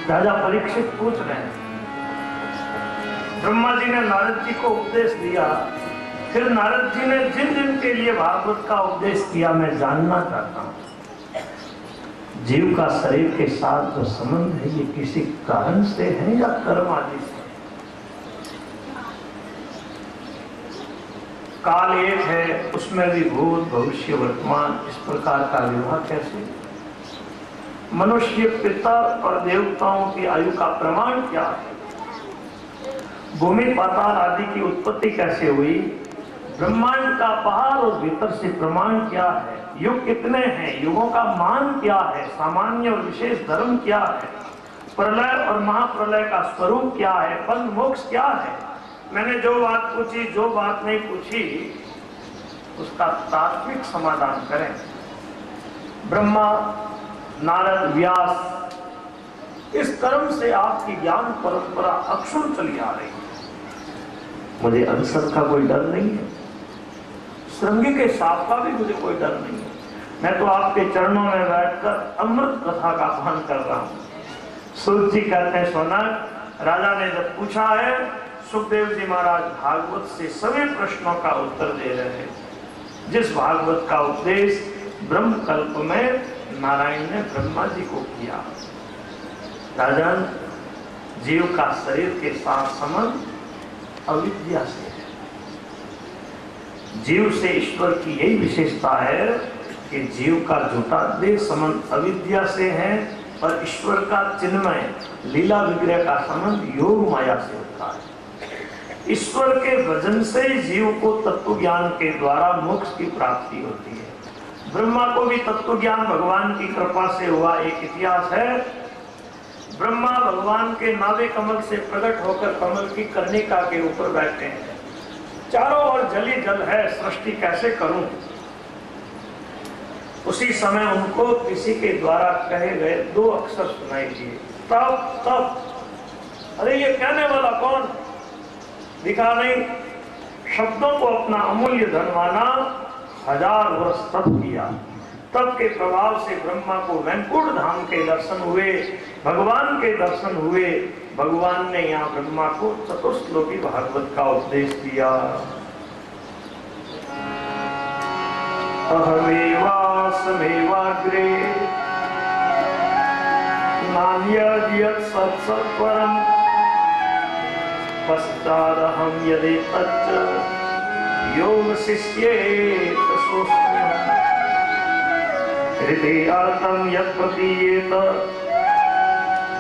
राजा परीक्षित पूछ रहे हैं, ब्रह्मा जी ने नारद जी को उपदेश दिया, फिर नारद जी ने जिन जिन के लिए भागवत का उपदेश किया मैं जानना चाहता हूं, जीव का शरीर के साथ जो संबंध है ये किसी कारण से है या कर्म आदि से? काल एक है, उसमें भी भूत भविष्य वर्तमान, इस प्रकार का विवाह कैसे? मनुष्य, पिता और देवताओं की आयु का प्रमाण क्या है? भूमि पाताल आदि की उत्पत्ति कैसे हुई? ब्रह्मांड का बाहर और भीतर से प्रमाण क्या है? युग कितने हैं? युगों का मान क्या है? सामान्य और विशेष धर्म क्या है? प्रलय और महाप्रलय का स्वरूप क्या है? बंध मोक्ष क्या है? मैंने जो बात पूछी, जो बात नहीं पूछी, उसका तात्विक समाधान करें। ब्रह्मा, नारद, व्यास, इस कर्म से आपकी ज्ञान परंपरा अक्षुण चली आ रही है। मुझे अवसर का कोई डर नहीं है, श्रृंगी के साप का भी मुझे कोई डर नहीं है। मैं तो आपके चरणों में बैठकर अमृत कथा का पान कर रहा हूं। सूत जी कहते हैं, सोना राजा ने जब पूछा है, सुखदेव जी महाराज भागवत से सभी प्रश्नों का उत्तर दे रहे हैं। जिस भागवत का उपदेश ब्रह्म कल्प में नारायण ने ब्रह्मा जी को किया। राजन, जीव का शरीर के साथ संबंध अविद्या से है। जीव से ईश्वर की यही विशेषता है कि जीव का झूठा देह संबंध अविद्या से है और ईश्वर का चिन्मय लीला विग्रह का संबंध योग माया से होता है। ईश्वर के भजन से जीव को तत्व ज्ञान के द्वारा मोक्ष की प्राप्ति होती है। ब्रह्मा को भी तत्व ज्ञान भगवान की कृपा से हुआ। एक इतिहास है, ब्रह्मा भगवान के नाभि कमल से प्रकट होकर कमल की कर्णिका के ऊपर बैठे हैं। चारों ओर जल ही जल है, सृष्टि कैसे करूं? उसी समय उनको किसी के द्वारा कहे गए 2 अक्षर सुनाई दिए, तप तप। अरे ये कहने वाला कौन? दिखा नहीं। शब्दों को अपना अमूल्य धन माना, 1000 वर्ष तप किया। तप के प्रभाव से ब्रह्मा को वैकुंठ धाम के दर्शन हुए, भगवान के दर्शन हुए। भगवान ने यहाँ ब्रह्मा को चतुश्लोकी भागवत का उपदेश दिया। अहमेवासमेवाग्रे नान्यद्यत् सत्सत्परम् पश्चादहं यदेतच्च योग शिष्येत सोऽस्म्यहम्। हृदयार्थं यत् प्रतीयेत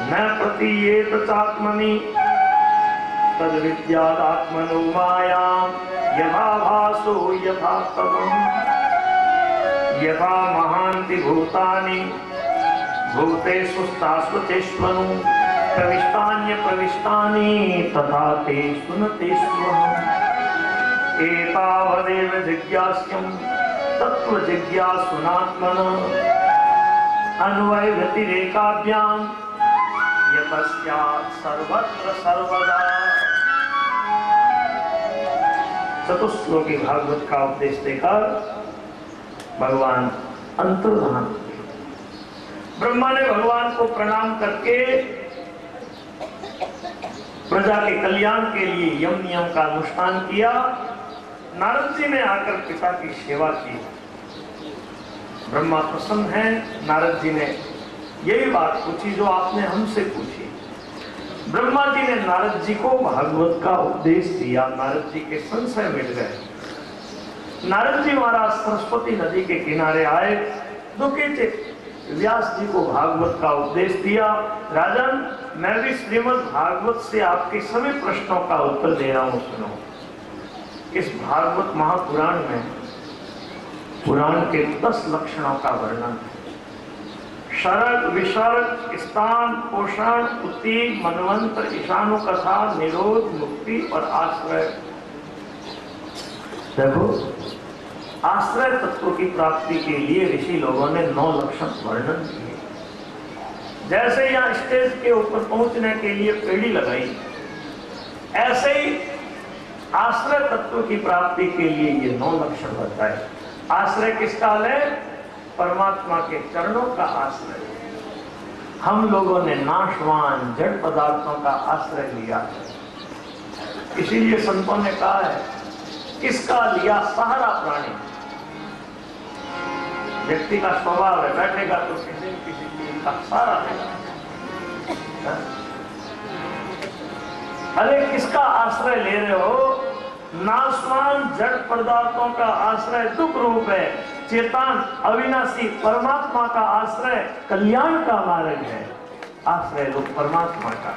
न प्रतीयेत चात्मनि तद्विद्यादात्मनो मायां यथा भासो यथा तमः। यथा महान्ति भूतानि भूतेषु शाश्वतेष्वनु प्रविष्टान्यप्रविष्टानि तथा तेषु न तेष्वहम्। एतावदेव जिज्ञास्यं तत्त्वजिज्ञासुनात्मनः अन्वय व्यतिरेकाभ्यां यतस्यात् सर्वत्र सर्वदा। चतुश्लोकी भागवत का उपदेश देकर भगवान अंतर्धान। ब्रह्मा ने भगवान को प्रणाम करके प्रजा के कल्याण के लिए यम नियम का अनुष्ठान किया। नारद जी ने आकर पिता की सेवा की। ब्रह्मा प्रसन्न है। नारद जी ने यही बात पूछी जो आपने हमसे पूछी। ब्रह्मा जी ने नारद जी को भागवत का उपदेश दिया। नारद जी के संशय मिट गए। नारद जी महाराज सरस्वती नदी के किनारे आए, दुखी थे। व्यास जी को भागवत का उपदेश दिया। राजन, मैं भी श्रीमद् भागवत से आपके सभी प्रश्नों का उत्तर दे रहा हूं, सुनो। इस भागवत महापुराण में पुराण के 10 लक्षणों का वर्णन है। शरद, विसर्ग, स्थान, पोषण, उति, मनवंतर, ईशानु कथा, निरोध, मुक्ति और आश्रय। देखो, आश्रय तत्व की प्राप्ति के लिए ऋषि लोगों ने 9 लक्षण वर्णन किए। जैसे यहाँ स्टेज के ऊपर पहुंचने के लिए पेड़ी लगाई, ऐसे ही आश्रय तत्व की प्राप्ति के लिए ये 9 लक्षण बताए। आश्रय किसका है? परमात्मा के चरणों का आश्रय। हम लोगों ने नाशवान जड़ पदार्थों का आश्रय लिया है। इसीलिए संतों ने कहा है, किसका लिया सहारा प्राणी। व्यक्ति का स्वभाव है, बैठेगा तो किसी न किसी चीज का सहारा लेगा। अरे किसका आश्रय ले रहे हो? नाशवान जड़ पदार्थों का आश्रय दुख रूप है। चेतन अविनाशी परमात्मा का आश्रय कल्याण का मार्ग है। आश्रय लो परमात्मा का।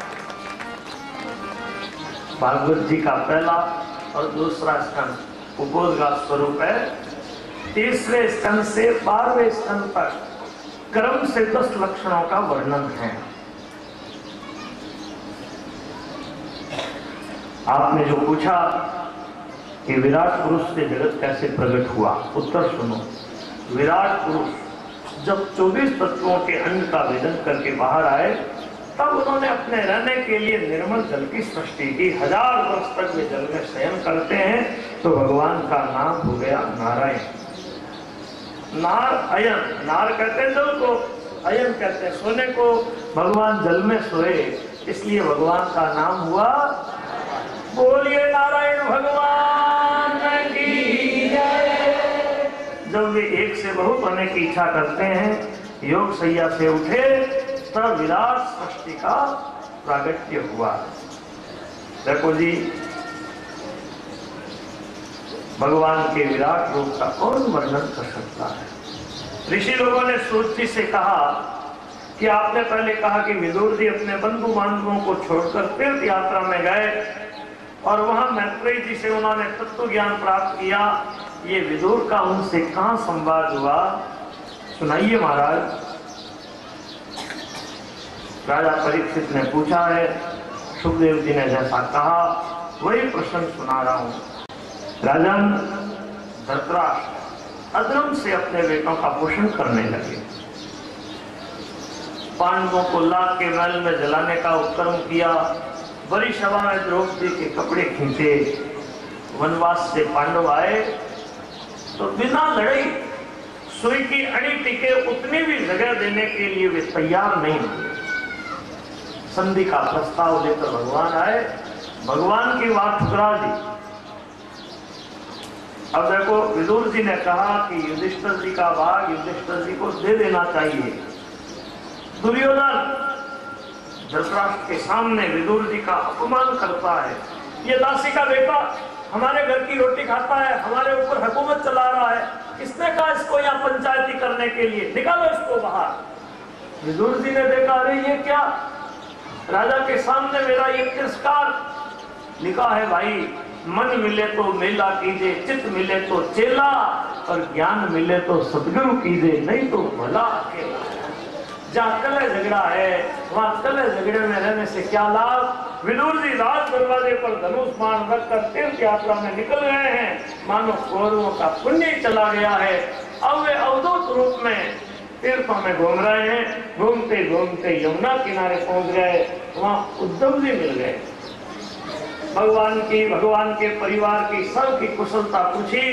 भागवत जी का पहला और दूसरा स्कंद उपोद्घात स्वरूप है। तीसरे स्कंद से 12वें स्कंद तक क्रम से 10 लक्षणों का वर्णन है। आपने जो पूछा कि विराट पुरुष से जगत कैसे प्रकट हुआ, उत्तर सुनो। विराट पुरुष जब 24 तत्वों के अंग का वेदन करके बाहर आए, तब उन्होंने अपने रहने के लिए निर्मल जल की सृष्टि की। 1000 वर्ष तक वे जल में शयन करते हैं, तो भगवान का नाम हो गया नारायण। नार अयन, नार कहते हैं जल को, अयन कहते हैं सोने को। भगवान जल में सोए, इसलिए भगवान का नाम हुआ। बोलिए नारायण भगवान की जय। जब वे एक से बहुत होने की इच्छा करते हैं, योग सैया से उठे, तब विराट सृष्टि का प्रागट्य हुआ। देखो जी, भगवान के विराट रूप का कौन वर्णन कर सकता है? ऋषि लोगों ने सूत जी से कहा कि आपने पहले कहा कि विदुर जी अपने बंधु बांधवों को छोड़कर तीर्थ यात्रा में गए और वहां मैत्रेय जी से उन्होंने तत्व ज्ञान प्राप्त किया। ये विदुर का उनसे कहां संवाद हुआ, सुनाइए महाराज। राजा परीक्षित ने पूछा है, सुखदेव जी ने जैसा कहा वही प्रश्न सुना रहा हूं। राजन, धृतराष्ट्र अधर्म से अपने बेटों का पोषण करने लगे। पांडवों को लाख के महल में जलाने का उपक्रम किया। बड़ी सभा में द्रौपदी के कपड़े खींचे। वनवास से पांडव आए तो बिना लड़ाई सुई की अड़ी टिके उतनी भी जगह देने के लिए वे तैयार नहीं हुए। संधि का प्रस्ताव लेकर भगवान आए, भगवान की बात ठुकरा दी। अब देखो, विदुर जी ने कहा कि युधिष्ठिर जी का भाग युधिष्ठिर जी को दे देना चाहिए। दुर्योधन धृतराष्ट्र के सामने विदुर जी का अपमान करता है। ये दासी का बेटा हमारे घर की रोटी खाता है, हमारे ऊपर हुकूमत चला रहा है, किसने कहा इसको यहाँ पंचायती करने के लिए, निकालो इसको बाहर। विदुर जी ने देखा, अरे ये क्या, राजा के सामने मेरा ये तिरस्कार। लिखा है भाई, मन मिले तो मेला कीजिए, चित्त मिले तो चेला, और ज्ञान मिले तो सदगुरु कीजिए, नहीं तो भला अकेला। जहाँ कलह झगड़ा है वहाँ कलह झगड़े में रहने से क्या लाभ। विदुर जी राज दरवाजे पर धनुष बाण रखकर तीर्थ यात्रा में निकल गए हैं, मानो कौरवों का पुण्य चला गया है। अब वे अवधूत रूप में तीर्थों में घूम रहे हैं। घूमते घूमते यमुना किनारे पहुंच गए, वहाँ उद्धव जी मिल गए। भगवान के परिवार की सबकी कुशलता पूछी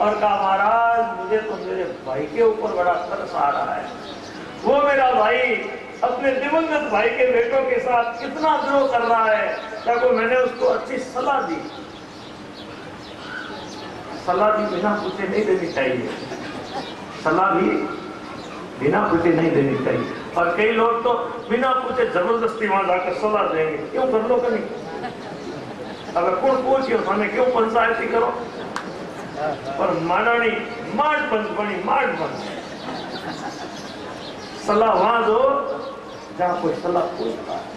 और कहा, महाराज मुझे तो मेरे भाई के ऊपर बड़ा तरस आ रहा है। वो मेरा भाई अपने दिवंगत भाई के बेटों के साथ कितना द्रोह कर रहा है। देखो, मैंने उसको अच्छी सलाह दी। सलाह भी बिना पूछे नहीं देनी चाहिए, सलाह भी बिना पूछे नहीं देनी चाहिए। और कई लोग तो बिना पूछे जबरदस्ती वहां जाकर सलाह देंगे। क्यों कर लो कहीं, अगर कौन पूछियो थाने क्यों पंचायती करो। पर मांडणी मांड पंच बनी, मांड पंच सलाह वहां दो जहां कोई सलाह पूछता है।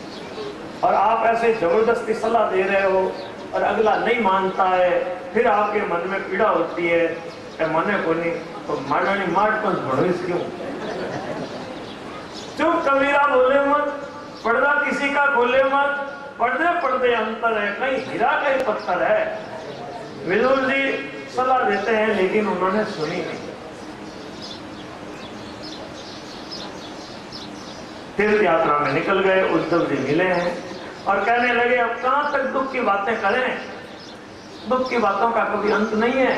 और आप ऐसे जबरदस्ती सलाह दे रहे हो और अगला नहीं मानता है, फिर आपके मन में पीड़ा होती है, मने को नहीं तो मारनी मार पर भड़ोस क्यों। चुप कबीरा बोले मत, पर्दा किसी का खोले मत, पर्दे पर्दे अंतर है, कहीं हीरा कहीं पत्थर है। विदुर जी सलाह देते हैं लेकिन उन्होंने सुनी नहीं। तीर्थ यात्रा में निकल गए, उद्धव जी मिले हैं और कहने लगे अब कहां तक दुख की बातें करें, दुख की बातों का कभी अंत नहीं है।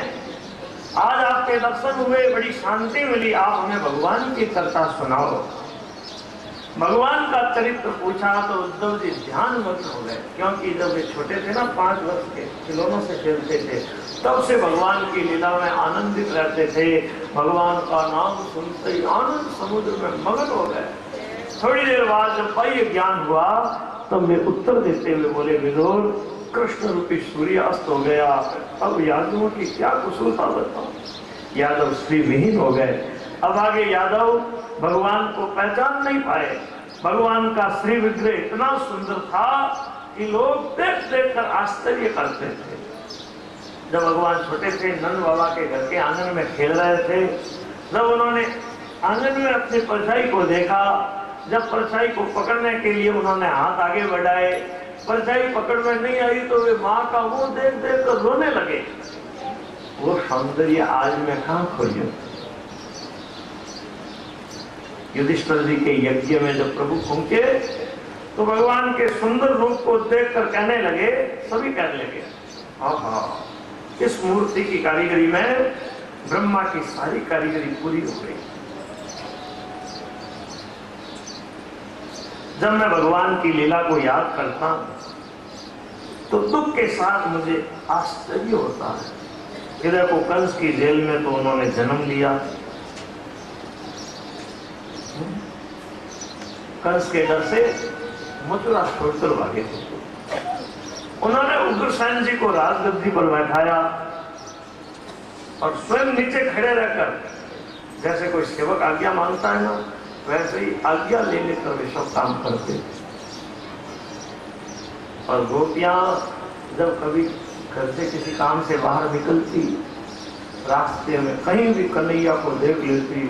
आज आपके दर्शन हुए, बड़ी शांति मिली, आप हमें भगवान की कथा सुनाओ। भगवान का चरित्र पूछा तो उद्धव जी ध्यान मग्न हो गए, क्योंकि जब वे छोटे थे ना, 5 वर्ष के, खिलौनों से खेलते थे, तब से भगवान की लीला में आनंदित रहते थे। भगवान का नाम सुनते ही आनंद समुद्र में मगन हो गए। थोड़ी देर बाद जब बाह्य ज्ञान हुआ तब वे उत्तर देते हुए बोले, विदुर कृष्ण रूपी सूर्य अस्त हो गया, अब यादवों की क्या कुशलता बताओ। यादव श्री विहीन हो गए। अब आगे यादव भगवान को पहचान नहीं पाए। भगवान का श्री विग्रह इतना सुंदर था कि लोग देख देख कर आश्चर्य करते थे। जब भगवान छोटे थे, नंद बाबा के घर के आंगन में खेल रहे थे, जब उन्होंने आंगन में अपनी परछाई को देखा, जब परछाई को पकड़ने के लिए उन्होंने हाथ आगे बढ़ाए, परछाई पकड़ में नहीं आई तो वे माँ का मुंह देख देख कर रोने लगे। वो सौंदर्य आज मैं कहां खोजूं। युधिष्ठिर जी के यज्ञ में जब प्रभु पहुंचे तो भगवान के सुंदर रूप को देखकर कहने लगे, सभी कहने लगे, आहा, इस मूर्ति की कारीगरी में ब्रह्मा की सारी कारीगरी पूरी हो गई। जब मैं भगवान की लीला को याद करता हूं तो दुख के साथ मुझे आश्चर्य होता है। इधर को कंस की जेल में तो उन्होंने जन्म लिया, कंस के डर से मथुरा छोड़कर भागे थे। उन्होंने उग्रसेन जी को राजगद्दी पर बैठाया और स्वयं नीचे खड़े रहकर, जैसे कोई सेवक आज्ञा मांगता है ना, वैसे ही आज्ञा ले लेकर वे सब काम करते थे। और गोपियां जब कभी घर से किसी काम से बाहर निकलती, रास्ते में कहीं भी कन्हैया को देख लेती,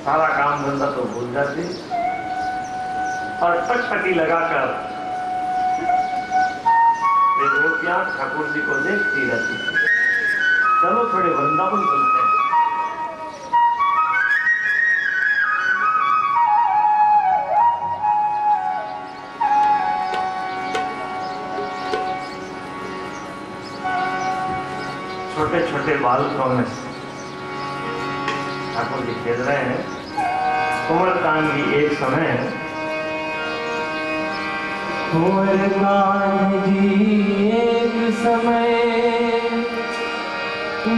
सारा काम धंधा तो भूल जाती और टकटकी लगाकर वे गोपियां ठाकुर जी को देखती रहती थी। चलो थोड़े वृंदावन चलते हैं। छोटे छोटे बालकों में ठाकुर जी खेल रहे हैं। कुंवर कांड की एक समय है। कुंवर कांड जी एक समय,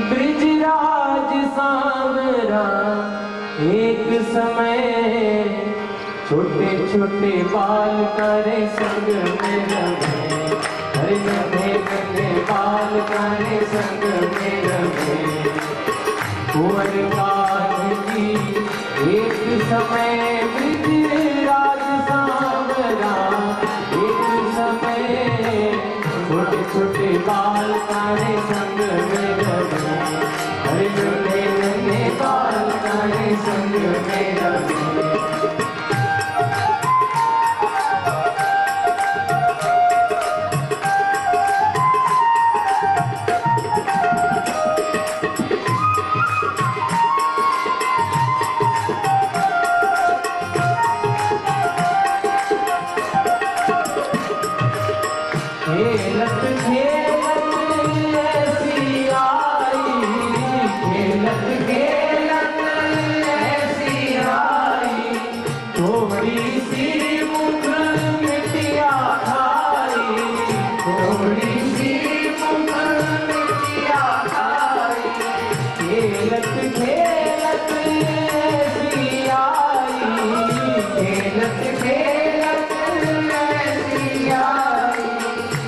ब्रिजराज सांवरा एक समय, छोटे छोटे बाल करे संग में रमे, हरे नन्हे नन्हे बाल करे संग में रमे। कुंवर कांड जी एक समय, ब्रिजराज सांवरा एक समय, छोटे छोटे बाल करे संग में रमे, हरे नन्हे नन्हे बाल करे संग में रमे।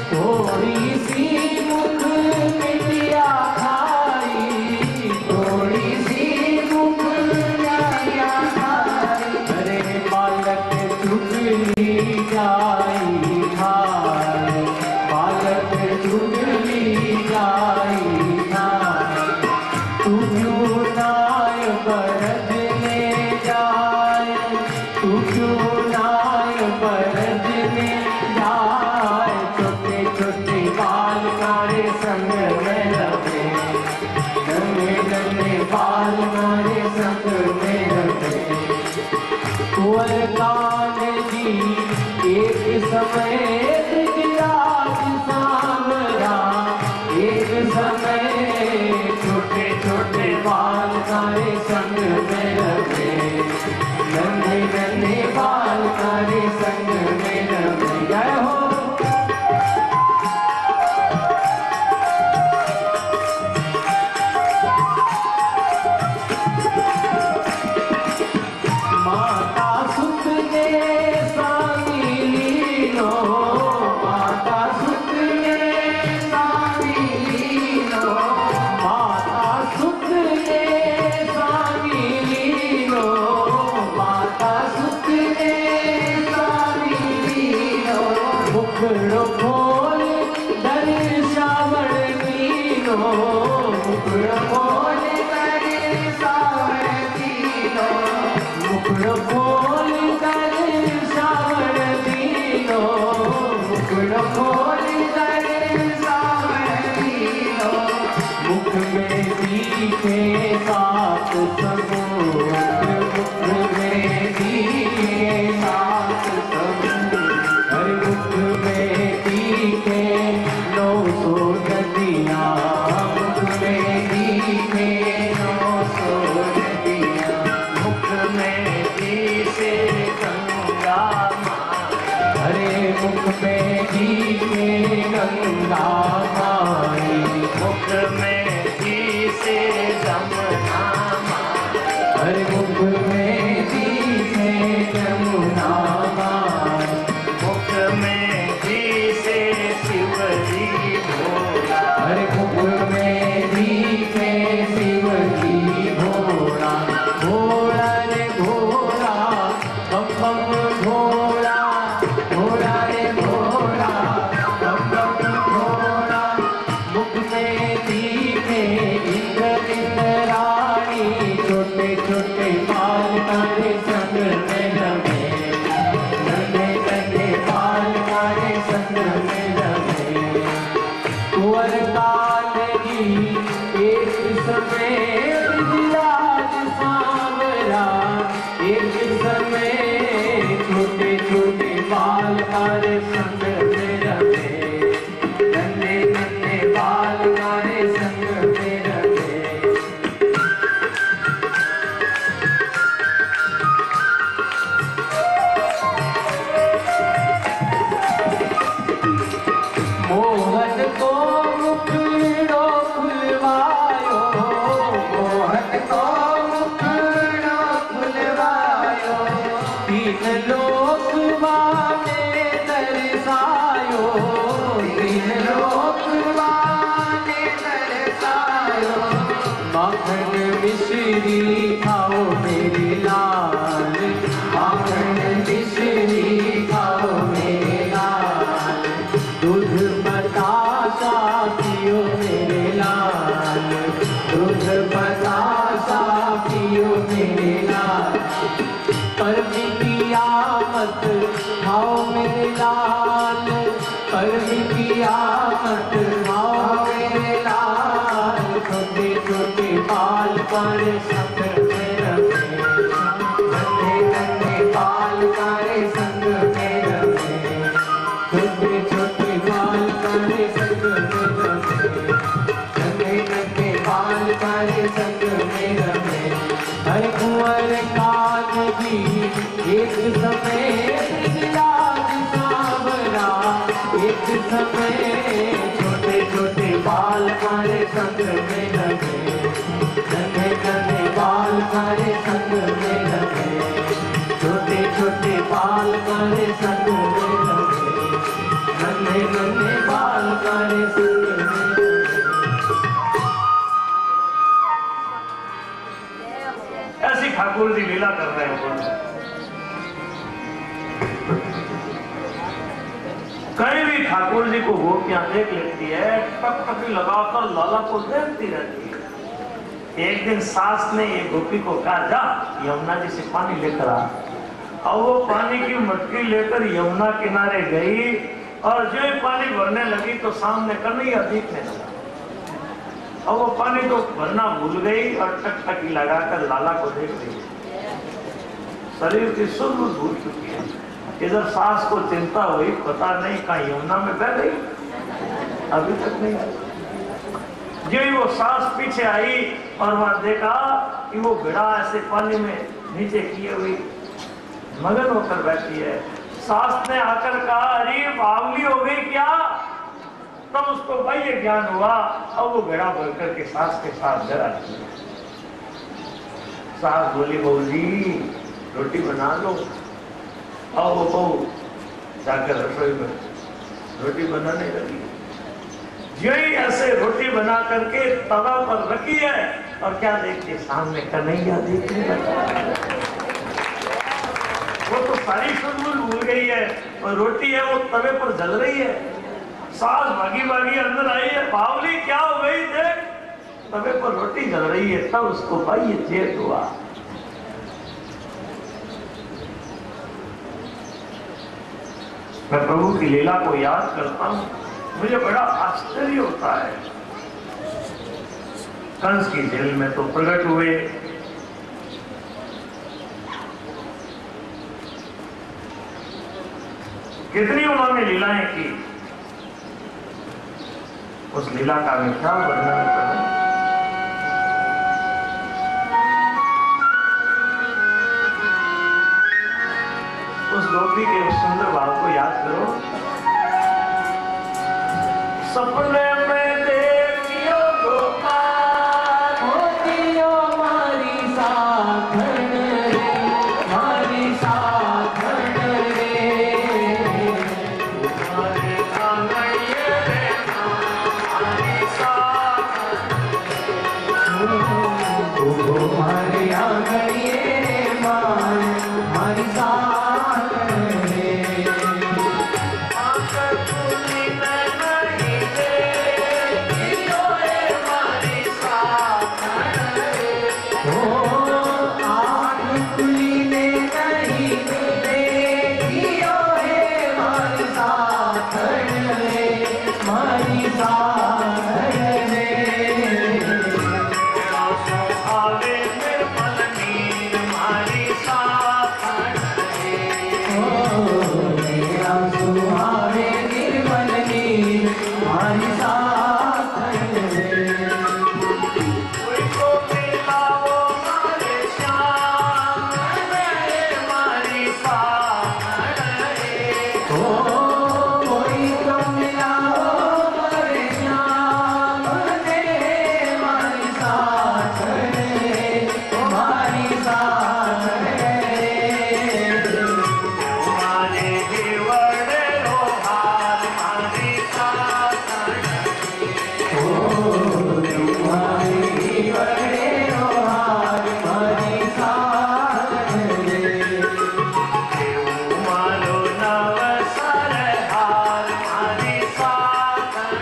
थोड़ी सी मुख मिटिया खाई, चुगली जाई भाई, बालक चुगली जाई भाई। तू क्यों नाय बरजने जाए, तू क्यों नाय बरजने जाए। छोटे छोटे बाल मारे संग में लगे, नन्हे नन्हे बाल मारे संग में लगे। कुंवर कान जी एक समय ब्रजराज सांवरा, एक समय छोटे छोटे बाल कारे संग में लगे, नन्हे नन्हे बाल कारे संग में लगे। जय हो। माता सुत ने स्वामी लीनो, माता सुत ने स्वामी लीनो, माता सुत ने स्वामी लीनो, माता सुत ने स्वामी लीनो। मुखड़ो खोल दर्शावण मीनो, मुखड़ो खोल दर्शावण मीनो, मुखड़ो खोल दर्शावण मीनो, मुखड़ो खोल दर्शावण मीनो। मुख में दिखे सात समुद्र, मुख में दिखे सात समुद्र। हर मुख में दिखे 900 नदियाँ, मुख में दिखे 900 नदियाँ। मुख में दिसे गंगा माई, हरे मुख में दिखे गंगा माई, मुख में दिसे जमुना माई, हरे मुख में दिखे यमुना माई। मुख में दिसे शिवजी भोला, हरे मुख में दिखे शिव जी भोला। भोला रे भोला, बम बम भोला, भोला रे भोला, बम बम भोला। मुख में दिखे इंद्र इंद्राणी, छोटे छोटे बाल कारे संग में लगे, नन्हे नन्हे बाल कारे संग में लगे। कुंवर कान जी एक समय ब्रजराज सांवरा, एक समय छोटे छोटे बाल कारे संग में लगे, नन्हे नन्हे बाल कारे संग में लगे। मोहन को मुखड़ो खुलवायो, मोहन को मुखड़ो खुलवायो। तीन लोक माने दर्शायो, तीन लोक माने दर्शायो। माखन मिश्री खाओ मेरी लाल, माखन मिश्री खाओ मेरे लाल। दूध बतासा पियो मेरे लाल, दूध बतासा पियो मेरे लाल। परमी की आमत खाओ मेरे लाल, परमी की आमत खाओ मेरे लाल। छोटे छोटे बाल कारे संग में लगे, नन्हे नन्हे बाल कारे संग में लगे। छोटे छोटे बाल कारे संग में लगे, नन्हे नन्हे बाल कारे संग में लगे। हर कुंवर कान जी एक समय ब्रजराज सांवरा, एक समय छोटे छोटे बाल कारे संग में लगे, नन्हे नन्हे बाल कारे संग में लगे। छोटे छोटे बाल कारे संग में लगे, नन्हे नन्हे बाल कारे संग में लगे। ऐसी ठाकुर जी लीला कर रहे हैं। ठाकुर जी को गोपियां देख लेती है, टकटकी लगाकर लाला को देखती रहती है। एक दिन सास ने ये गोपी को कहा, जा यमुना जी से पानी लेकर आ। और वो पानी की मटकी लेकर यमुना किनारे गई और जो ही पानी भरने लगी तो सामने कन्हैया दिखने लगा। और वो पानी तो भरना भूल गई और टकटकी लगाकर लाला को देख रही है। शरीर की सुध भूल चुकी है। इधर सास को चिंता हुई, पता नहीं कहीं यमुना में बह गई, अभी तक नहीं आई। जो ही वो सास पीछे आई और वहां देखा कि वो घड़ा ऐसे पानी में नीचे किए हुई मगन होकर बैठी है। सास ने आकर कहा, अरे बावली हो गई क्या? तब उसको बाह्य ज्ञान हुआ। अब वो घड़ा भर करके सास के साथ जरा सास बोली, बहू जी रोटी बना लो। और वो बहू जाकर रसोई में रोटी बनाने लगी। यही ऐसे रोटी बना करके तवा पर रखी है और क्या देखिए सामने कन्हैया देखने लगा। वो तो सारी शुद्ध भूल गई है और रोटी है वो तवे पर जल रही है। सास भागी भागी अंदर आई है, बावली क्या हो गई? देख तवे पर रोटी जल रही है। तब उसको भाई ये चेत हुआ। मैं प्रभु की लीला को याद करता हूं, मुझे बड़ा आश्चर्य होता है। कंस की जेल में तो प्रकट हुए, कितनी उन्होंने लीलाएं की। उस लीला का मैं क्या वर्णन करूं? उस गोपी के उस सुंदर भाव को याद करो। सपने में देखियो गोपाल, होतियो मारी साथन रे, मारी साथन रे। तुम्हारे आंगड़िए रे मारी साथन रे, तुम्हारे आंगड़िए रे मारी साथन रे। आंख खुली नहीं देखियो रे मारी साथन रे। ओ आँख खुली ने नहीं देखियो रे मारी साथन रे, मारी साथन रे। आवे निर्मल नीर मारी साथन रे। मेरा सुहावे निर्मल नीर मारी साथन रे। कोई को मिलाओ मारे श्याम रे मारी साथन रे। ओ कोई तो मिलाओ मारे श्याम रे मारी साथन रे, मारी साथन रे। तुम्हारे जीवड़े रो हाल मारी साथन रे। तुम्हारी बड़े रोहार मारी साथन रे। मारो नव सरहार मारी साथन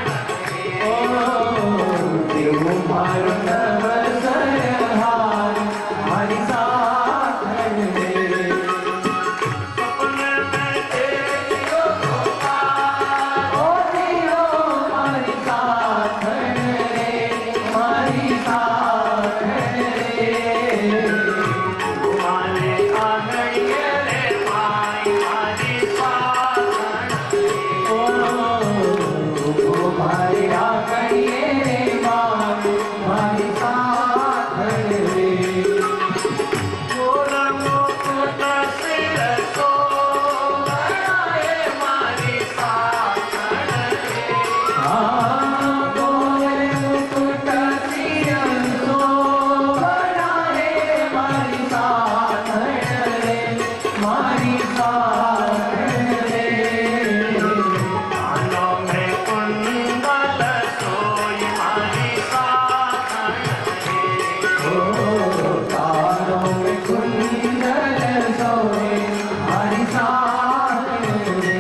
रे। तुम्हारो नव सरहार मारी साथन रे। सपने में देखियो गोपाल, ओ दियो मारी साथन रे, मारी साथन रे। तुम्हारे आंगड़िए रे माई मारी साथन रे। तुम्हारी आंगड़िए रे मारी साथन रे। मोर मुकुट सिर सोहराए मारी साथन रे। गोर मुकुट सिर सोहराए मारी साथन रे, मारी साथन रे। कानों में कुंडल सोई मारी साथन रे। कानों में कुंडल सोए मारी साथन रे।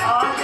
आज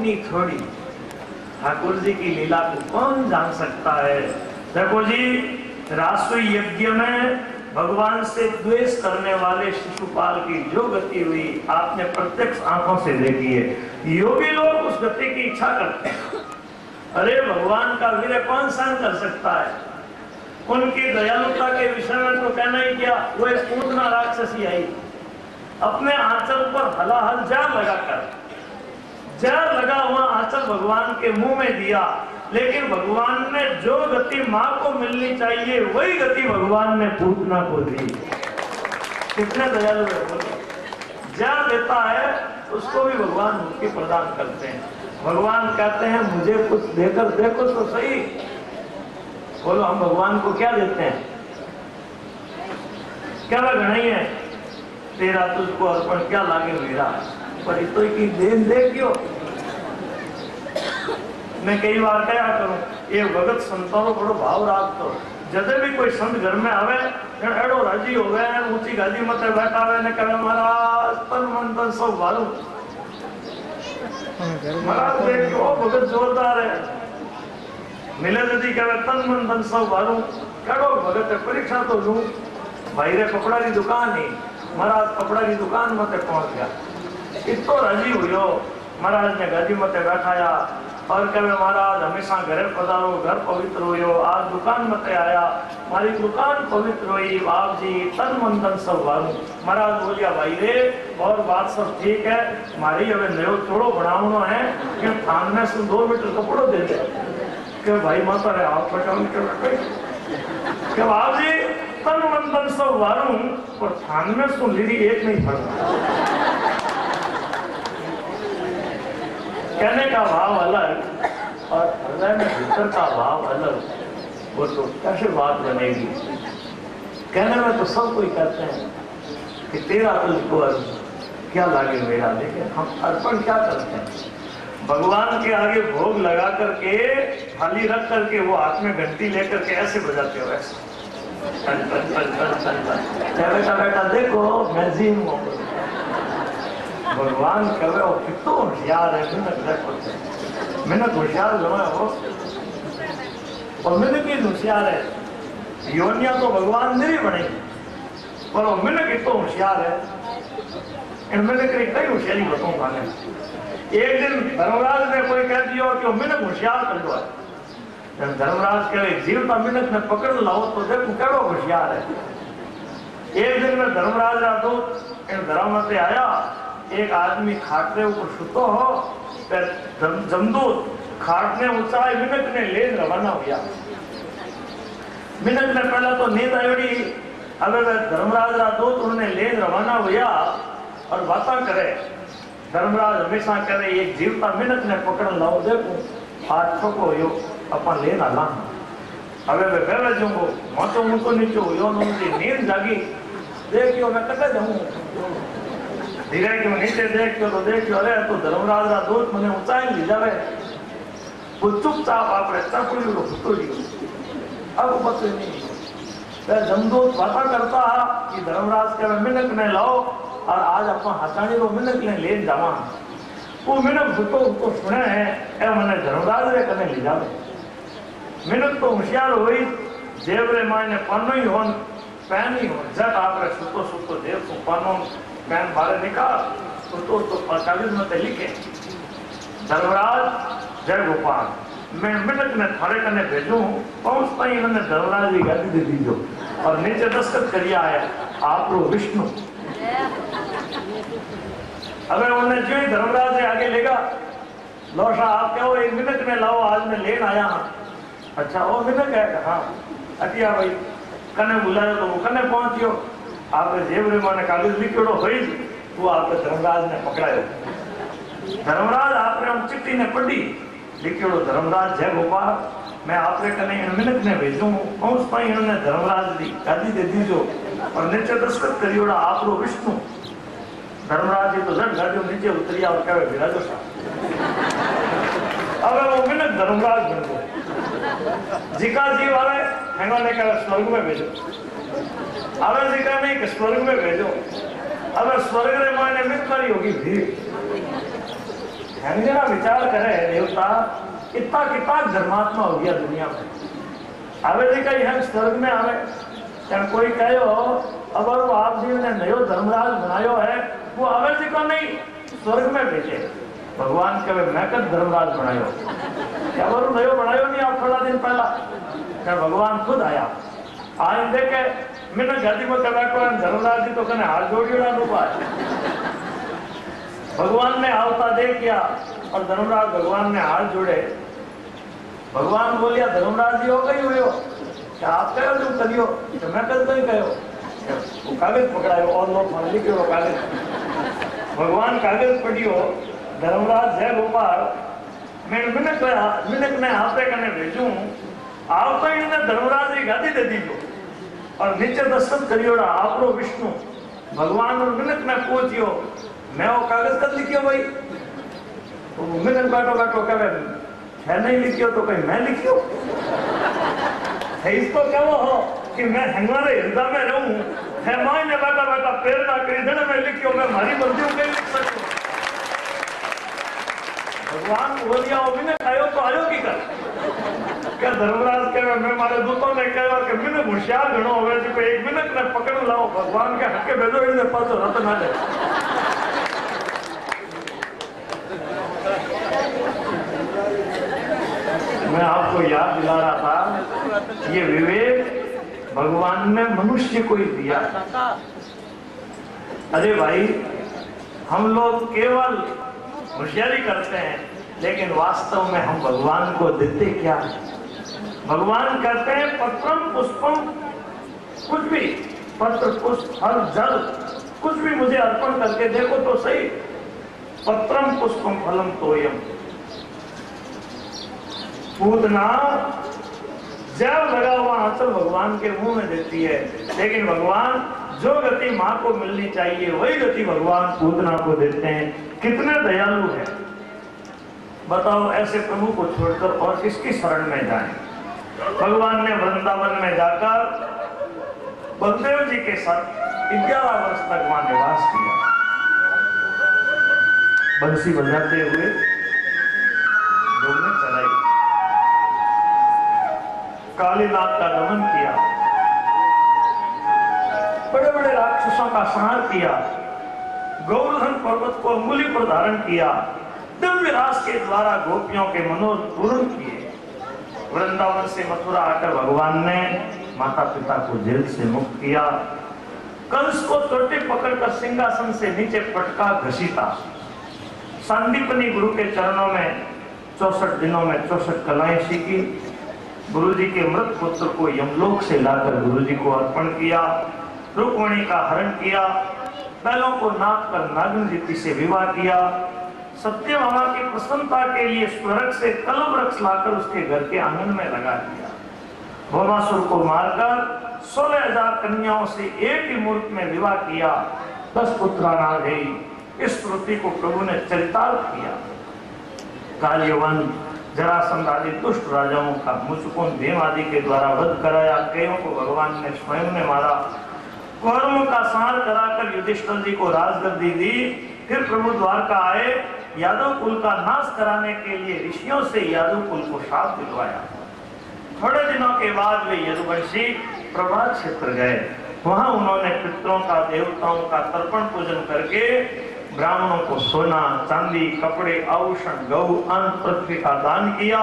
इतनी थोड़ी। ठाकुर जी की लीला को कौन जान सकता है। देखो जी, राष्ट्रीय यज्ञ में भगवान से द्वेष करने वाले शिशुपाल की जो गति हुई आपने प्रत्यक्ष आंखों से देखी है। योगी लोग उस गति की इच्छा करते हैं। अरे भगवान का वीर्य कौन सहन कर सकता है। उनकी दयालुता के विषय में तो कहना ही क्या, वो एक पूतना राक्षसी आई, अपने आंचल पर हलाहल जार लगाकर, जार लगा हुआ आंचल भगवान के मुंह में दिया, लेकिन भगवान ने जो गति मां को मिलनी चाहिए वही गति भगवान ने पूतना को दी। कितने दयालु है बोलो। जार देता है उसको भी भगवान मुक्ति प्रदान करते हैं। भगवान कहते हैं मुझे कुछ देकर देखो तो सही। बोलो हम भगवान को क्या देते हैं? क्या लग नहीं है तेरा तुझको अर्पण क्या लागे मेरा, पर इतो की देन दे क्यों। मैं कई बार क्या करूं, ये भगत संतों को बड़ो भाव राख तो जब भी कोई संत घर में आवे एडो राजी हो गए, ऊंची गादी मत बैठा हुए ने कहे महाराज तन मन तन सब वालू। महाराज देखो भगत जोरदार है, मिले यदि कहे तन मन तन सब वालू, कहो भगत परीक्षा तो लू। भाई रे कपड़ा की दुकान ही, महाराज कपड़ा की दुकान मत पहुंच गया, इतो राजी हुई। महाराज ने गादी मत बैठाया और कहे महाराज हमेशा घर पधारो, घर पवित्र हो। आज दुकान मत आया, हमारी दुकान पवित्र हुई। बाप जी तन मन धन सब वारू। महाराज बोलिया भाई रे और बात सब ठीक है, हमारी अब नयो चोड़ो बनावनो है कि थान में से 2 मीटर कपड़ो दे दे। के भाई माता रे आप पटाऊं के बाप जी तन मन धन सब वारू, और थान में सुन लीजिए एक नहीं फड़ना। कहने का भाव अलग और हृदय में भीतर का भाव अलग, वो तो कैसे बात बनेगी। कहने में तो सब कोई कहते हैं कि तेरा तुझको क्या लागे मेरा, लेकिन हम अर्पण क्या करते हैं भगवान के आगे भोग लगा करके, थाली रख करके वो हाथ में घंटी लेकर के ऐसे बजाते हो, ऐसे चल चल चल चल चल चल बेटा बेटा देखो मैं जीम हूँ। भगवान कहे वो कितना होशियार है, मैंने होशियार जो है वो, और मैंने की होशियार है। योनिया तो भगवान नहीं बनेगी, पर वो मैंने कितना होशियार है, मैंने कई होशियारी बताऊंगा। एक दिन धर्मराज ने कोई कह दिया कि मैंने होशियार कर दो। धर्मराज कहे जीवता मिनट में पकड़ लाओ तो देखो कहो होशियार है। एक दिन में धर्मराज राजदूत धर्म से आया, एक आदमी खाटने ऊपर सुतो हो, जमदूत खाटने ऊंचाई मिनट ने लेन रवाना हुआ। मिनट ने पहला तो नींद आई, अब धर्मराज राजदूत उन्होंने लेन रवाना हुआ और बातें करे। धर्मराज हमेशा करे एक जीवता मिनट ने पकड़ लाओ देखो आज छको यो अपन लेन आला। હવે બેઠા જો મોટો મૂકો નીચો યો નોંધી નીંદ જાગી देखियो मैं कटे जाऊं धीरे कि मैं नीचे देखियो तो देखियो अरे तो धर्मराज रा दूत मने ऊंचाई ले जावे वो चुपचाप आपरे चाकुली रो फुटोड़ी अब पता नहीं मैं जमदूत बाता करता कि धर्मराज के मिनक ने लाओ और आज अपन हसानी रो मिनक ने ले जावा। वो मिनक फुटो तो सुने है ए मने धर्मराज रे कने ले जावे। मिनक तो होशियार हुई जेवरे माने पन्नो ही होन पैन ही हो जब आपरे सुतो सुतो देव को पन्नो पैन बाहर निकाल सुतो तो 45 में लिखे धर्मराज जय गोपाल मैं मिनक ने थारे कने भेजू पहुंचता ही इन्होंने धर्मराज की गादी दे दीजो और नीचे दस्तखत करिया है आप रो विष्णु। अगर उन्हें जो ही धर्मराज ने आगे लेगा लौशा आप क्या हो एक मिनट में लाओ आज मैं लेन आया हाँ। अच्छा वो मिनट है हाँ अटिया भाई कने बुलायो तो वो कने पहुंचियो आपने जेवरे माने कागज लिखियो होई वो आपने धर्मराज ने पकड़ायो। धर्मराज आपने हम चिट्ठी ने पढ़ी लिखियो धर्मराज जय गोपाल मैं आपने कने मिनट ने भेजू पहुंच पाई इन्होंने धर्मराज दी गादी दे दीजो और नीचे दस्तखत करियोड़ा आप रो विष्णु। धर्मराज जी तो झट गाड़ी नीचे उतरिया और कहे विराजो अब वो मिनट धर्मराज बन गए जिका जी वाले हैंगो ने कहा स्वर्ग में भेजो अब जिका नहीं कि स्वर्ग में भेजो अब स्वर्ग रे माने मित्ररी होगी भीड़ जरा विचार करे देवता इतना कितना धर्मात्मा हो गया दुनिया में। आवे जी कहीं हम स्वर्ग में आवे क्या कोई कहो अगर वो आप जी ने नयो धर्मराज बनायो है वो आवे जी को नहीं स्वर्ग में भेजे। भगवान कहे मैं कद धर्मराज बनायो क्या वो नयो बनायो नहीं आप थोड़ा दिन पहला क्या भगवान खुद आया आज देखे मैंने गादी में कदा को धर्मराज जी तो कने हाथ जोड़ियोड़ा नु पाए। भगवान ने आवता देख किया और धर्मराज भगवान ने हाथ जोड़े। भगवान बोलिया धर्मराज जी हो गई हुई हो क्या आप कहो तुम करियो तो मैं कल नहीं कहो वो कागज पकड़ायो और लोग मन लिखे कागज भगवान कागज पढ़ियो धर्मराज है गोपाल मिनक ने आपे कने भेजू आप तो इन्हें धर्मराज की गादी दे दीजो और नीचे दस्तखत करियोड़ा आपरो विष्णु भगवान और मिनक ने पूछियो मैं वो कागज कद लिखियो भाई तो मिनक बाटो बाटो कहे है नहीं लिखियो तो कहीं मैं लिखियो है इसको कहो हो कि मैं हमारे हृदय में रहूं है मां ने बाटा बाटा प्रेरणा करी देने में लिखियो मैं मारी मर्जी में लिख सकूं। भगवान बोलिया वो मिनक आयो तो आयो की कर क्या धर्मराज कहे मैं मारे दूतों ने कहा कि मिनक होशियार घणो होवे जी कोई एक मिनक ने पकड़ लाओ भगवान के हक के भेजो इने पाछो रत ना दे। मैं आपको याद दिला रहा था ये विवेक भगवान ने मनुष्य को ही दिया। अरे भाई हम लोग केवल होशियारी करते हैं लेकिन वास्तव में हम भगवान को देते क्या है। भगवान कहते हैं पत्रम पुष्पम कुछ भी पत्र पुष्प फल जल कुछ भी मुझे अर्पण करके देखो तो सही। पत्रम पुष्पम फलम तोयम पूतना जब लगा हुआ आंचल भगवान के मुंह में देती है लेकिन भगवान जो गति माँ को मिलनी चाहिए वही गति भगवान पूतना को देते हैं। कितने दयालु है बताओ ऐसे प्रभु को छोड़कर और किसकी शरण में जाएं। भगवान ने वृंदावन में जाकर बलदेव जी के साथ 11 वर्ष तक वहां निवास किया। बंसी बजाते हुए डोलने चलाई कालीनाथ का दमन किया बड़े बड़े राक्षसों का संहार किया गौवर्धन पर्वत को अंगुली पर धारण किया दिव्य रास के द्वारा गोपियों के मनोरथ पूर्ण किए। वृंदावन से मथुरा आकर भगवान ने माता पिता को जेल से मुक्त किया। कंस को चोटी पकड़कर सिंहासन से नीचे पटका घसीटा। संदीपनी गुरु के चरणों में 64 दिनों में 64 कलाएं सीखी। गुरुजी के मृत पुत्र को यमलोक से लाकर गुरुजी को अर्पण किया। रुक्मणी का हरण किया। बैलों को नाप कर नागिन रीति से विवाह किया। सत्यभामा की प्रसन्नता के लिए स्वर्ग से कलम वृक्ष लाकर उसके घर के आंगन में लगा दिया। भौमासुर को मारकर 16,000 कन्याओं से एक ही मुहूर्त में विवाह किया। 10 पुत्रान आ गई। इस कृति को प्रभु ने चरितार्थ किया। काल्यवन जरासंध आदि दुष्ट राजाओं का मुचुकुंद भीम आदि के द्वारा वध कराया। कईयों को भगवान ने स्वयं ने मारा। कौरवों का संहार कराकर युधिष्ठिर जी को राजगद्दी दी। फिर प्रभु द्वारका आए। यादव कुल का नाश कराने के लिए ऋषियों से यादव कुल को शाप दिलवाया। थोड़े दिनों के बाद वे यदुवंशी प्रभात क्षेत्र गए। वहां उन्होंने पितरों का देवताओं का तर्पण पूजन करके ब्राह्मणों को सोना चांदी कपड़े आभूषण गौ अन्न पृथ्वी का दान किया।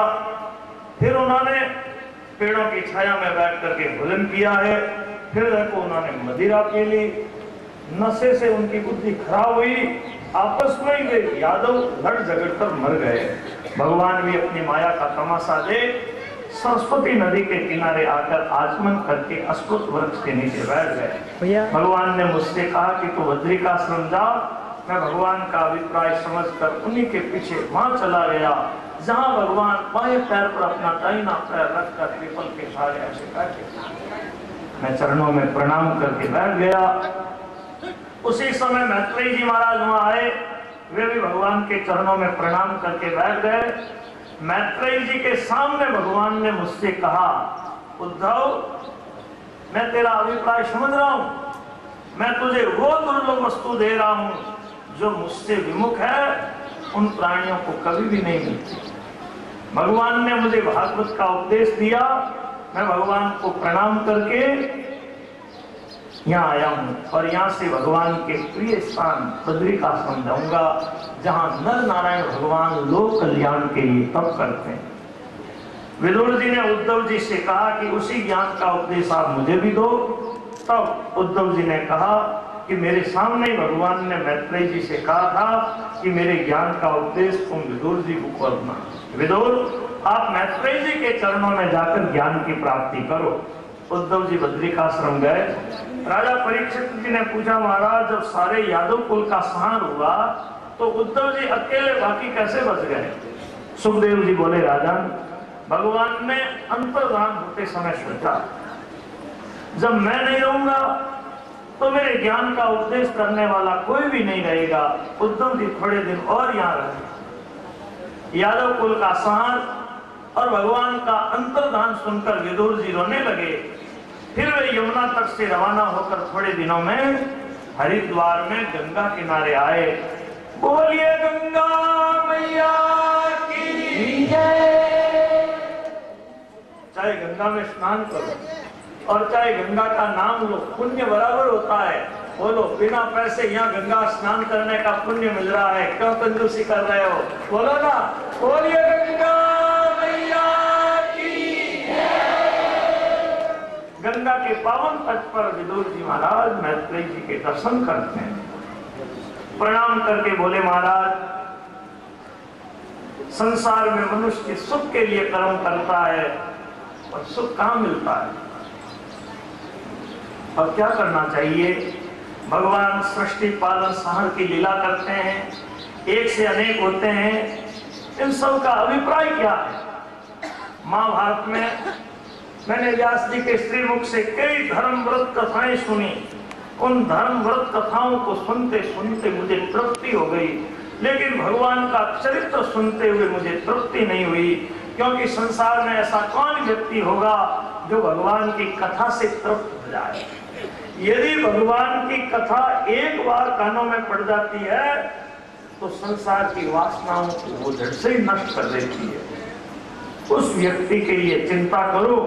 फिर उन्होंने पेड़ों की छाया में बैठ करके भोजन किया है। फिर देखो उन्होंने मदिरा पी ली। नशे से उनकी बुद्धि खराब हुई। आपस में ही वे यादव लड़ झगड़ कर मर गए। भगवान भी अपनी माया का तमाशा दे सरस्वती नदी के किनारे आकर आचमन करके अश्वत्थ वृक्ष के नीचे बैठ गए। भगवान ने मुझसे कहा कि तू बद्रिकाश्रम जा। मैं भगवान का अभिप्राय समझकर उन्हीं के पीछे वहां चला गया जहां भगवान बाएं पैर पर अपना दाहिना पैर रखकर पीपल के सारे ऐसे बैठे। मैं चरणों में प्रणाम करके बैठ गया। उसी समय मैत्रेय जी महाराज वहां आए। वे भी भगवान के चरणों में प्रणाम करके बैठ गए। मैत्रेय जी के सामने भगवान ने मुझसे कहा उद्धव मैं तेरा अभिप्राय समझ रहा हूं। मैं तुझे वो दुर्लभ वस्तु दे रहा हूं जो मुझसे विमुख है उन प्राणियों को कभी भी नहीं मिलती। भगवान ने मुझे भागवत का उपदेश दिया, मैं भगवान को प्रणाम करके यहाँ आया हूँ और यहाँ से भगवान के प्रिय स्थान बद्रिकाश्रम जाऊंगा, जहाँ नर नारायण भगवान लोक कल्याण के लिए तप करते हैं। विदुर जी ने उद्धव जी से कहा कि उसी ज्ञान का उपदेश आप मुझे भी दो। तब उद्धव जी ने कहा कि मेरे सामने ही भगवान ने मैत्रेय जी से कहा था कि मेरे ज्ञान का उपदेश तुम विदुर जी को करना। विदुर, आप मैत्रेय जी के चरणों में जाकर ज्ञान की प्राप्ति करो। उद्धव जी बद्रिकाश्रम गए। राजा परीक्षित जी ने पूछा, महाराज जब सारे यादव कुल का संहार हुआ तो उद्धव जी अकेले बाकी कैसे बच गए? सुखदेव जी बोले, राजन, भगवान ने अंतर्धान होते समय सोचा, जब मैं नहीं रहूंगा तो मेरे ज्ञान का उपदेश करने वाला कोई भी नहीं रहेगा। उद्धव जी थोड़े दिन और यहाँ रहे। यादव कुल का संहार और भगवान का अंतर्धान सुनकर विदुर जी रोने लगे। फिर वे यमुना तट से रवाना होकर थोड़े दिनों में हरिद्वार में गंगा किनारे आए। बोलिए गंगा मैया की जय। चाहे गंगा में स्नान करो और चाहे गंगा का नाम लो, पुण्य बराबर होता है। बोलो, बिना पैसे यहाँ गंगा स्नान करने का पुण्य मिल रहा है, क्यों कंजूसी कर रहे हो? बोलो ना, बोलिए गंगा मैया की। गंगा के पावन तट पर विदुर जी महाराज मैत्रेय जी के दर्शन करते हैं। प्रणाम करके बोले, महाराज, संसार में मनुष्य सुख के लिए कर्म करता है और सुख कहाँ मिलता है? अब क्या करना चाहिए? भगवान सृष्टि पालन संहार की लीला करते हैं, एक से अनेक होते हैं, इन सब का अभिप्राय क्या है? महाभारत में मैंने व्यास जी के श्रीमुख से कई धर्म व्रत कथाएं सुनी। उन धर्म व्रत कथाओं को सुनते सुनते मुझे तृप्ति हो गई, लेकिन भगवान का चरित्र सुनते हुए मुझे तृप्ति नहीं हुई, क्योंकि संसार में ऐसा कौन व्यक्ति होगा जो भगवान की कथा से तृप्त हो जाए। यदि भगवान की कथा एक बार कानों में पड़ जाती है तो संसार की वासनाओं को वो झट से ही नष्ट कर देती है। उस व्यक्ति के लिए चिंता करो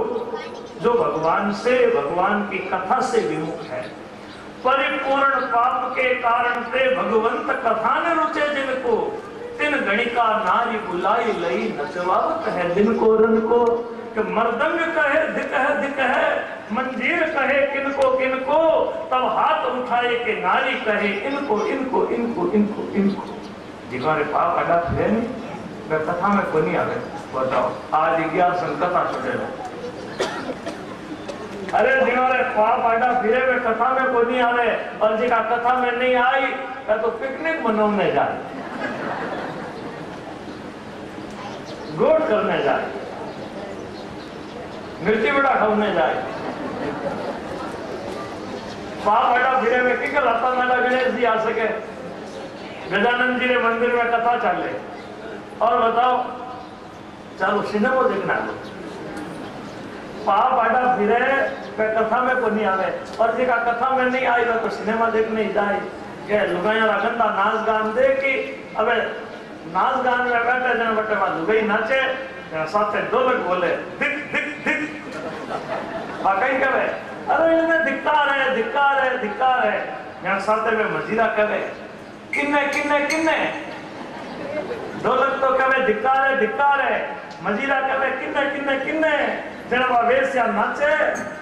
जो भगवान से, भगवान की कथा से विमुख है। परिपूर्ण पाप के कारण से भगवंत कथा न रुचे जिनको, तिन गणिका नारी बुलाई लई नचवावत है दिन को रन को। कि मर्दंग कहे धिक है, मंजीर कहे किनको किनको, तब हाथ उठाए के नारी कहे इनको इनको इनको इनको इनको। जिन्होंने पाप अड़ा थे नहीं, वह कथा में को नहीं आवे। बताओ, आज 11 कथा चढ़े। अरे जिन्होंने पाप आडा फिरे वे कथा में को नहीं आवे, और जिका कथा में नहीं आई वह तो पिकनिक मनाने जाए, गोड़ करने जाए, मिर्ची बड़ा खाने जाए। पाप आडा फिरे में कि लता मेला गणेश जी आ सके, गजानंद जी ने मंदिर में कथा चले, और बताओ चलो सिनेमा देखना लो। पाप आडा फिरे वे कथा में को नहीं आवे, और जिका कथा में नहीं आई वह तो सिनेमा देखने ही जाए। के लुगाइया रखंदा नाच गान दे कि अब नाच गान में बैठे जन बटे में लुगाई नाचे, साथे ढोलक बोले दिख दिख दिख, कहीं कहे अरे इन्हें धिक्कार है धिक्कार है धिक्कार है। यहाँ साथे में मजीरा कहे किन्ने किन्ने किन्ने, ढोलक तो कहे धिक्कार है, मजीरा कहे किन्ने किन्ने किन्ने। जनवा वेश्या नाचे,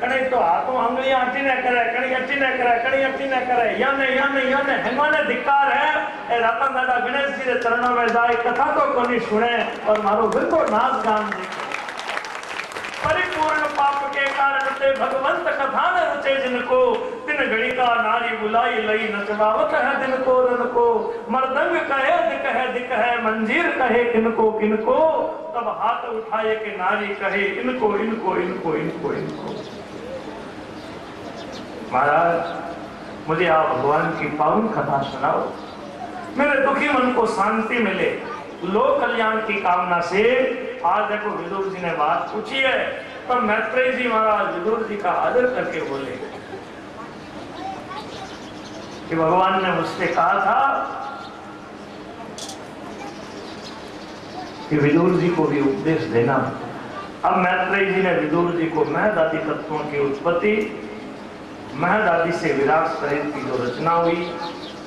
कहीं तो हाथों अंगलियां अटी न करे, कहीं अटी न करे, कहीं अटी न करे, याने याने याने हेमाने धिक्कार है। ए रतन दादा गणेश जी के चरणों में जाए, कथा तो कोनी सुने और मारो बिल्कुल नाच गान देखे। परिपूर्ण पाप के कारण से भगवंत कथा न रुचे जिनको, तिन गणिका नारी बुलाई लई नचवावत है दिन को रन को। मर्दंग कहे दिक है, मंजीर कहे किनको किनको, तब हाथ उठाए के नारी कहे इनको इनको इनको इनको इनको। महाराज मुझे आप भगवान की पावन कथा सुनाओ, मेरे दुखी मन को शांति मिले। लोक कल्याण की कामना से आज देखो विदुर जी ने बात पूछी है, तो मैत्रेय जी महाराज विदुर जी का आदर करके बोले कि भगवान ने मुझसे कहा था कि विदुर जी को भी उपदेश देना। अब मैत्रेय जी ने विदुर जी को महदादि तत्वों की उत्पत्ति, महदादि से विराट शरीर की जो रचना हुई,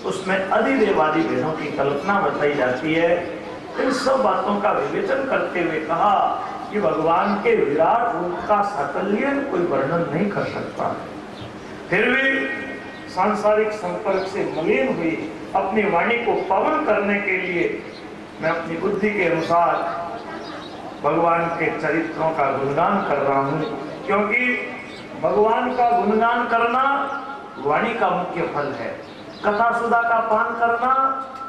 उसमें अधिदेवादि भेदों की कल्पना बताई जाती है, इन सब बातों का विवेचन करते हुए कहा कि भगवान के विराट रूप का साकल्य कोई वर्णन नहीं कर सकता। फिर भी सांसारिक संपर्क से मलिन हुई अपनी वाणी को पावन करने के लिए मैं अपनी बुद्धि के अनुसार भगवान के चरित्रों का गुणगान कर रहा हूं, क्योंकि भगवान का गुणगान करना वाणी का मुख्य फल है, कथा सुधा का पान करना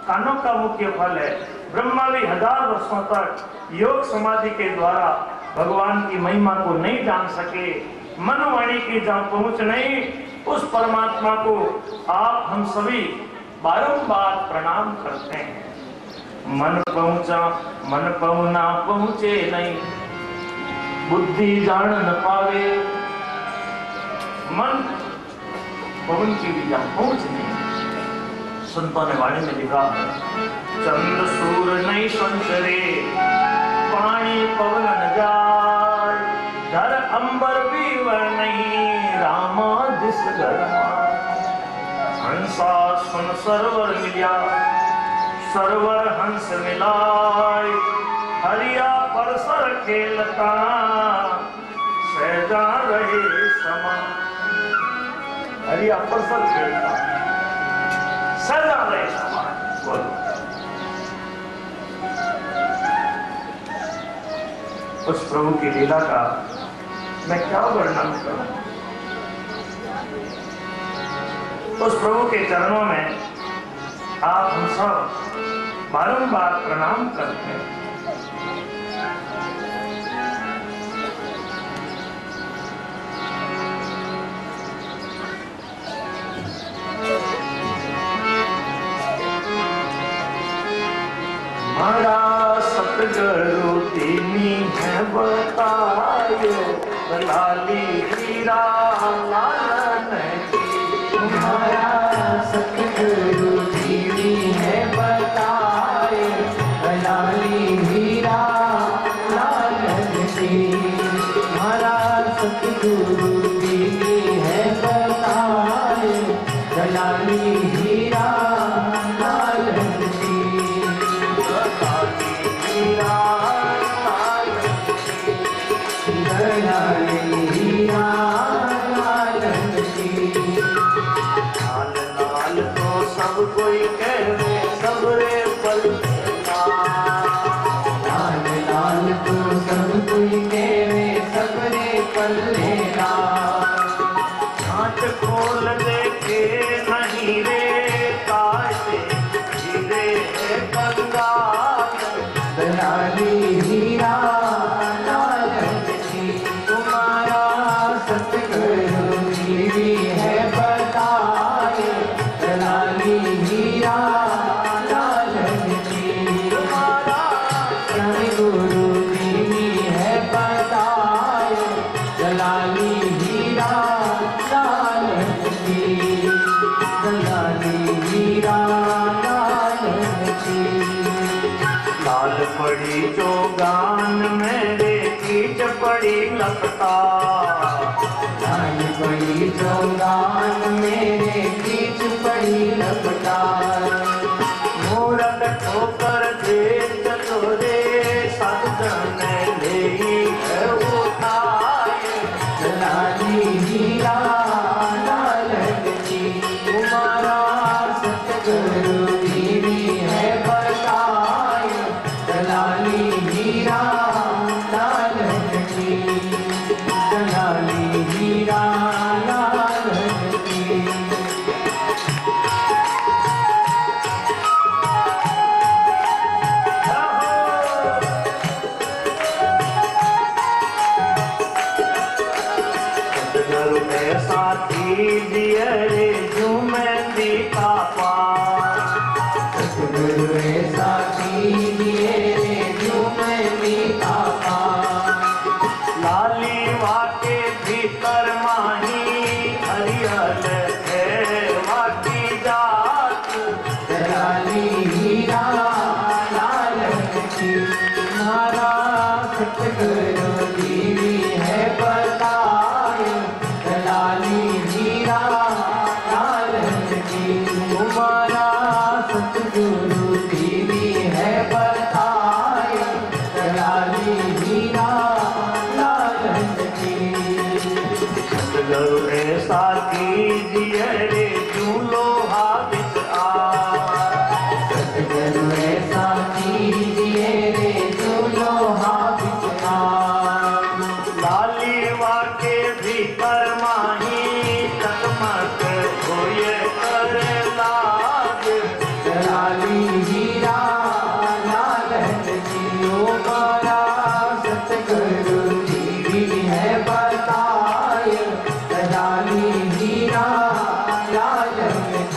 कानों का मुख्य फल है। ब्रह्मा भी 1000 वर्षों तक योग समाधि के द्वारा भगवान की महिमा को नहीं जान सके। मन वाणी की जहां पहुंच नहीं, उस परमात्मा को आप हम सभी बारंबार प्रणाम करते हैं। मन पहुंचा मन पहुना पहुंचे नहीं, बुद्धि जान न पावे। मन पवन की भी जहां पहुंच नहीं, संतों ने वाणी में लिखा, चंद्र सूर नहीं संचरे, पानी पवन न जाय, धर अंबर भी वर नहीं, रामा दिस हंसा सुन सरवर मिलिया, सरवर हंस मिलाय, हरिया परसर खेलता, सहजा रहे समा। हरिया परसर खेलता, सहजा रहे समा। बोलो, उस प्रभु की लीला का मैं क्या वर्णन करूं। उस प्रभु के चरणों में आप हम सब बारंबार प्रणाम करते हैं। हमारा सतगुरु तेनी है बतायो, लाली हीरा लालन की। हमारा सतगुरु तेनी है बतायो, लाली हीरा लालन की। हमारा सतगुरु तेनी है बतायो, लाली हीरा लालन की। सब कोई कहवे सबरे पल लाल लाल तो सब कोई कहवे सबरे पल्ले हाथ खोल देखे नहीं रे काटे हीरे गंगा लाली हीरा लालन की। तुम्हारा सतगुरु भी है बताए, लाली हीरा लालन की। तुम्हारा सतगुरु भी है बताए, लाली हीरा लालन की। लाली हीरा लालन की। लाल पड़ी जो गान मेरे कीच पड़ी लपटा, लाल पड़ी चौगान मेरे बीच पड़ी लपटा। मूरत ठोकर दे चलो रे सजन ले उठाए, लाली हीरा लालन की। तुम्हारा सतगुरु भी है बताए, लाली हीरा लालन की। लाली हीरा लालन की।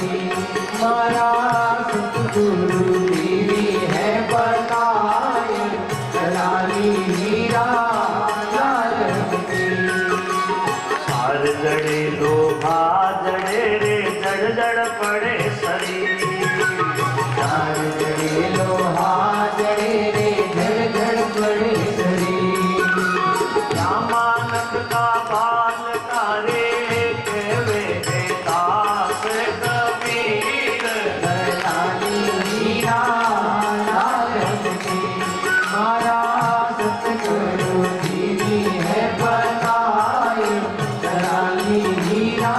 की मारा सतगुरु दीवी है बताए दलाली हीरा लाल की सार जड़े लोहा जड़े रे जड़ जड़ पड़े शरीर सार जड़े लोहा जड़े रे जड़ जड़ पड़े शरीर रामानंद का बाल तारे केवे दास कबीर दलाली हीरा लाल की मारा सतगुरु दीवी है बताए दलाली हीरा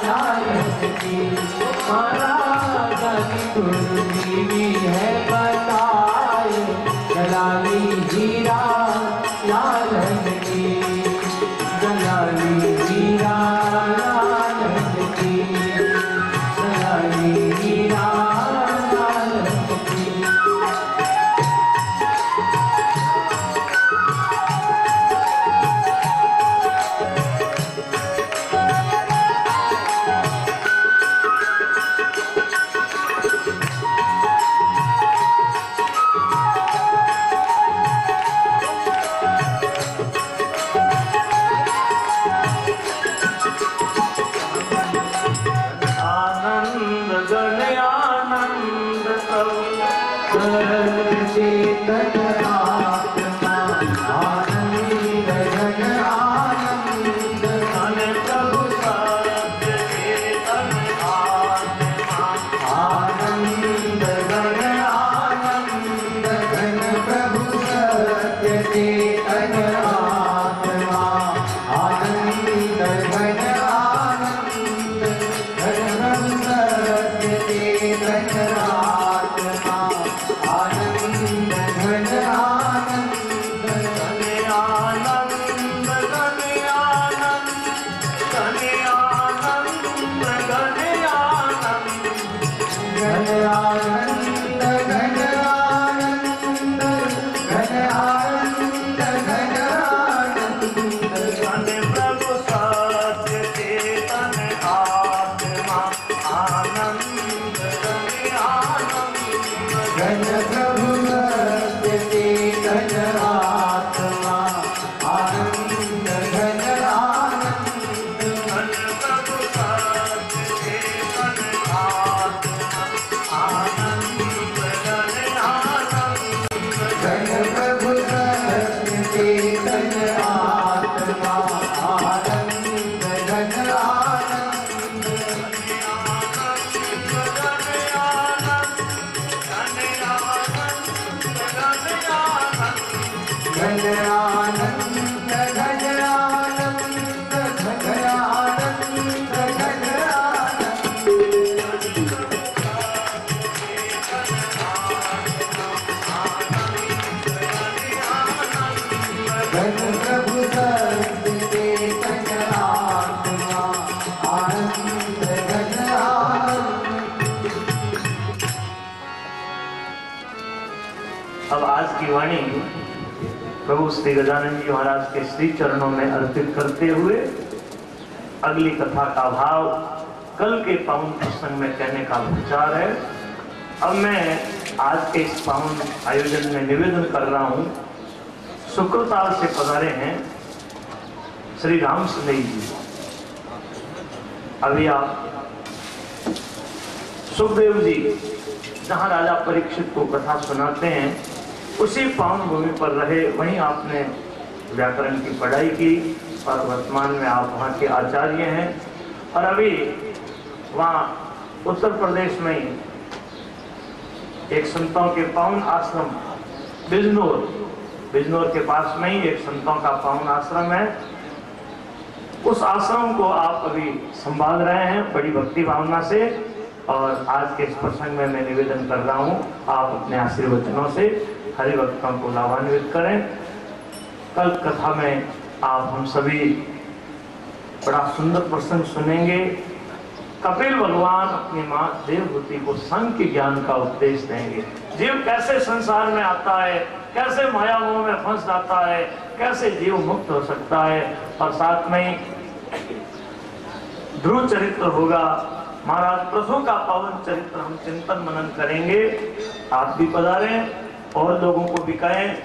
लाल की मारा सतगुरु दीवी है बताए दलाली हीरा लाल की दलाली हीरा लाल की दलाली हीरा लाल की आनंद गण आनंद सब चेतन आत्मा आनंद घन आनंद धन प्रभु सत्य चेतन आत्मा आनंद घन आनंद घन प्रभु सत्य चेतन आत्मा आनंद घन आनंद घन प्रभु सत्य चेतन आत्मा आनंद घन आनंद धन आनंद धन आनंद धन आनंद धन आनंद घन आनंद घन आनंद घन आनंद घन आनंद धन प्रभु सत्य चेतन आत्मा आनंद धन आनंद घन प्रभु सत्य चेतन आत्मा आनंद घन आनंद धन प्रभु सत्य चेतन आत्मा आनंद धन आनंद घन प्रभु सत्य चेतन आत्मा आनंद घन आनंद घन आनंद घन आनंद घन आनंद घन आनंद घन प्रभु सत्य चेतन आत्मा आनंद घन आनंद अब आज की वाणी प्रभु श्री गजानन जी महाराज के श्री चरणों में अर्पित करते हुए अगली कथा का भाव कल के पावन प्रसंग में कहने का विचार है। अब मैं आज के इस पावन आयोजन में निवेदन कर रहा हूं। शुक्रताल से पधारे हैं श्री राम सुंदरी जी। अभी आप सुखदेव जी जहां राजा परीक्षित को कथा सुनाते हैं उसी पावन भूमि पर रहे, वहीं आपने व्याकरण की पढ़ाई की और वर्तमान में आप वहाँ के आचार्य हैं। और अभी वहाँ उत्तर प्रदेश में ही एक संतों के पावन आश्रम बिजनौर के पास में ही एक संतों का पावन आश्रम है। उस आश्रम को आप अभी संभाल रहे हैं बड़ी भक्ति भावना से। और आज के इस प्रसंग में मैं निवेदन कर रहा हूँ, आप अपने आशीर्वचनों से हरि भक्तों को लाभान्वित करें। कल कथा में आप हम सभी बड़ा सुंदर प्रसंग सुनेंगे। कपिल भगवान अपनी मां देवहूति को सांख्य ज्ञान का उपदेश देंगे। जीव कैसे संसार में आता है, कैसे माया मोह में फंस जाता है, कैसे जीव मुक्त हो सकता है। और साथ में ध्रुव चरित्र होगा, महाराज प्रसों का पावन चरित्र हम चिंतन मनन करेंगे। आप भी पधारें और लोगों को भी कहें